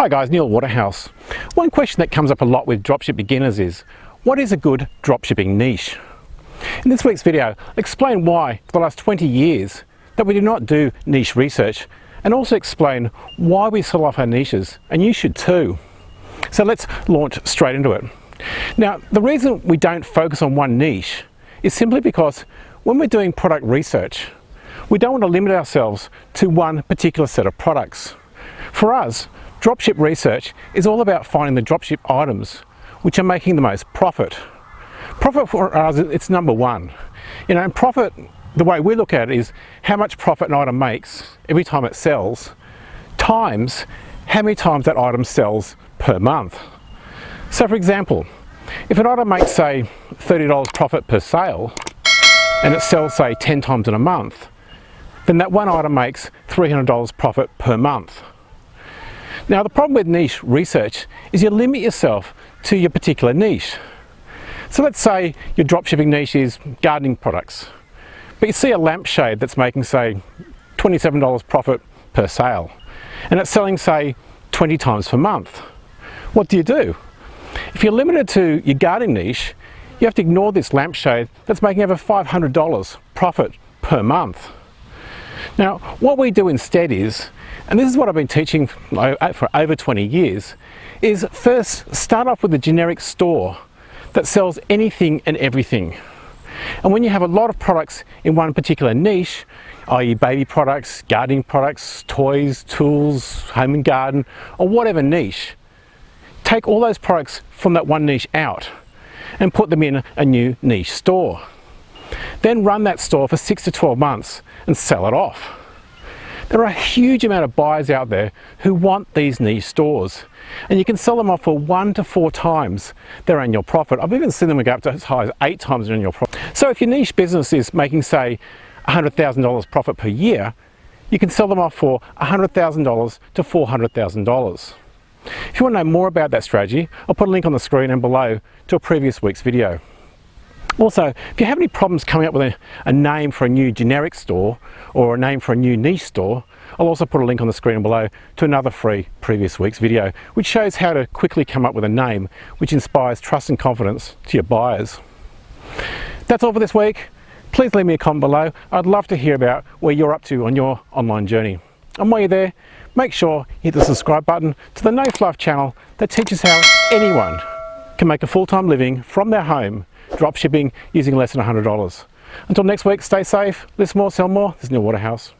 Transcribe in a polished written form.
Hi guys, Neil Waterhouse. One question that comes up a lot with dropship beginners is, what is a good dropshipping niche? In this week's video, I'll explain why for the last 20 years that we do not do niche research, and also explain why we sell off our niches, and you should too. So let's launch straight into it. Now, the reason we don't focus on one niche is simply because when we're doing product research, we don't want to limit ourselves to one particular set of products. For us, dropship research is all about finding the dropship items which are making the most profit. Profit for us, it's number one. And profit, the way we look at it, is how much profit an item makes every time it sells, times how many times that item sells per month. So for example, if an item makes, say, $30 profit per sale, and it sells, say, 10 times in a month, then that one item makes $300 profit per month. Now, the problem with niche research is you limit yourself to your particular niche. So let's say your dropshipping niche is gardening products, but you see a lampshade that's making, say, $27 profit per sale, and it's selling, say, 20 times per month. What do? If you're limited to your gardening niche, you have to ignore this lampshade that's making over $500 profit per month. Now, what we do instead is, and this is what I've been teaching for over 20 years, is first start off with a generic store that sells anything and everything. And when you have a lot of products in one particular niche, i.e. baby products, gardening products, toys, tools, home and garden, or whatever niche, take all those products from that one niche out and put them in a new niche store. Then run that store for 6 to 12 months and sell it off. There are a huge amount of buyers out there who want these niche stores, and you can sell them off for 1 to 4 times their annual profit. I've even seen them go up to as high as 8 times their annual profit. So if your niche business is making, say, $100,000 profit per year, you can sell them off for $100,000 to $400,000. If you want to know more about that strategy, I'll put a link on the screen and below to a previous week's video. Also, if you have any problems coming up with a name for a new generic store or a name for a new niche store, I'll also put a link on the screen below to another free previous week's video, which shows how to quickly come up with a name which inspires trust and confidence to your buyers. That's all for this week. Please leave me a comment below. I'd love to hear about where you're up to on your online journey. And while you're there, make sure you hit the subscribe button to the No Fluff channel that teaches how anyone can make a full-time living from their home dropshipping using less than $100. Until next week, stay safe, list more, sell more. This is Neil Waterhouse.